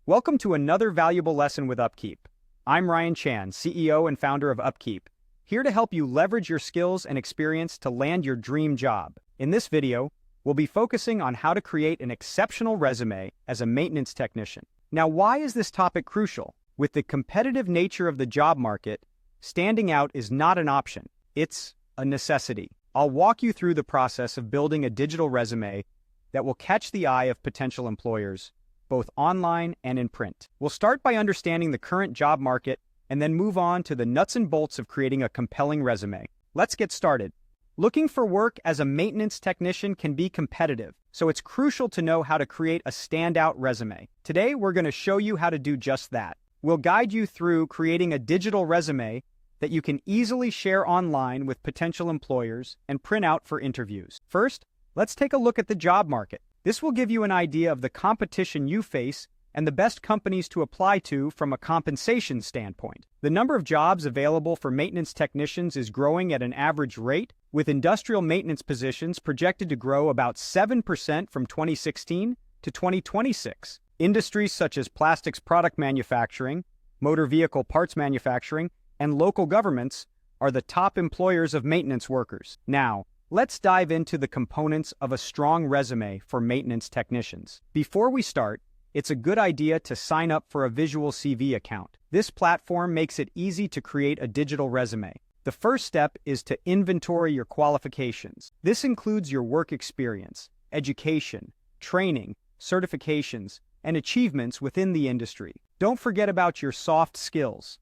Welcome to another valuable lesson with UpKeep. I'm Ryan Chan, CEO and founder of UpKeep, here to help you leverage your skills and experience to land your dream job. In this video, we'll be focusing on how to create an exceptional resume as a maintenance technician. Now, why is this topic crucial? With the competitive nature of the job market, standing out is not an option. It's a necessity. I'll walk you through the process of building a digital resume that will catch the eye of potential employers, both online and in print. We'll start by understanding the current job market and then move on to the nuts and bolts of creating a compelling resume. Let's get started. Looking for work as a maintenance technician can be competitive, so it's crucial to know how to create a standout resume. Today, we're going to show you how to do just that. We'll guide you through creating a digital resume that you can easily share online with potential employers and print out for interviews. First, let's take a look at the job market. This will give you an idea of the competition you face and the best companies to apply to from a compensation standpoint. The number of jobs available for maintenance technicians is growing at an average rate, with industrial maintenance positions projected to grow about 7% from 2016 to 2026. Industries such as plastics product manufacturing, motor vehicle parts manufacturing, and local governments are the top employers of maintenance workers. Now, let's dive into the components of a strong resume for maintenance technicians. Before we start, it's a good idea to sign up for a VisualCV account. This platform makes it easy to create a digital resume. The first step is to inventory your qualifications. This includes your work experience, education, training, certifications, and achievements within the industry. Don't forget about your soft skills.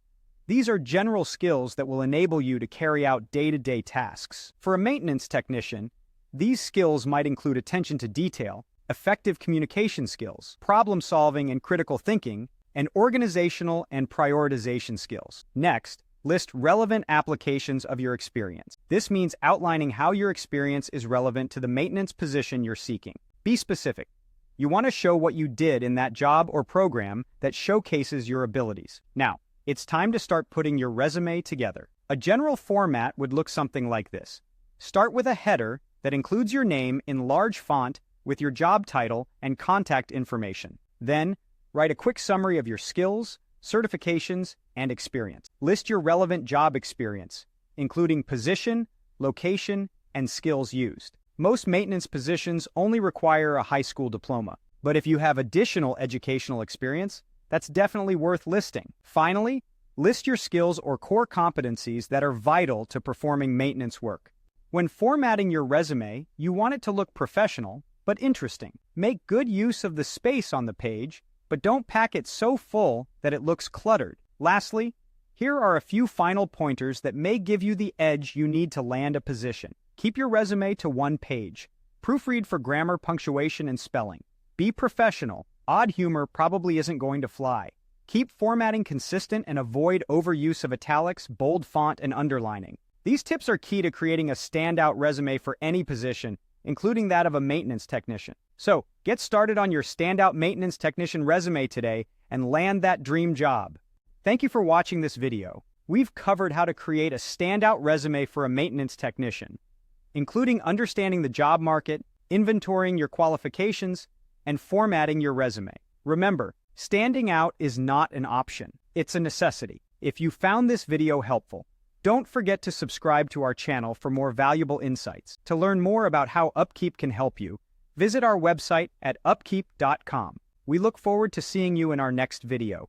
These are general skills that will enable you to carry out day-to-day tasks. For a maintenance technician, these skills might include attention to detail, effective communication skills, problem-solving and critical thinking, and organizational and prioritization skills. Next, list relevant applications of your experience. This means outlining how your experience is relevant to the maintenance position you're seeking. Be specific. You want to show what you did in that job or program that showcases your abilities. Now, it's time to start putting your resume together. A general format would look something like this. Start with a header that includes your name in large font with your job title and contact information. Then, write a quick summary of your skills, certifications, and experience. List your relevant job experience, including position, location, and skills used. Most maintenance positions only require a high school diploma, but if you have additional educational experience, that's definitely worth listing. Finally, list your skills or core competencies that are vital to performing maintenance work. When formatting your resume, you want it to look professional, but interesting. Make good use of the space on the page, but don't pack it so full that it looks cluttered. Lastly, here are a few final pointers that may give you the edge you need to land a position. Keep your resume to one page. Proofread for grammar, punctuation, and spelling. Be professional. Odd humor probably isn't going to fly. Keep formatting consistent and avoid overuse of italics, bold font, and underlining. These tips are key to creating a standout resume for any position, including that of a maintenance technician. So, get started on your standout maintenance technician resume today and land that dream job. Thank you for watching this video. We've covered how to create a standout resume for a maintenance technician, including understanding the job market, inventorying your qualifications, and formatting your resume. Remember, standing out is not an option. It's a necessity. If you found this video helpful, don't forget to subscribe to our channel for more valuable insights. To learn more about how UpKeep can help you, visit our website at upkeep.com. We look forward to seeing you in our next video.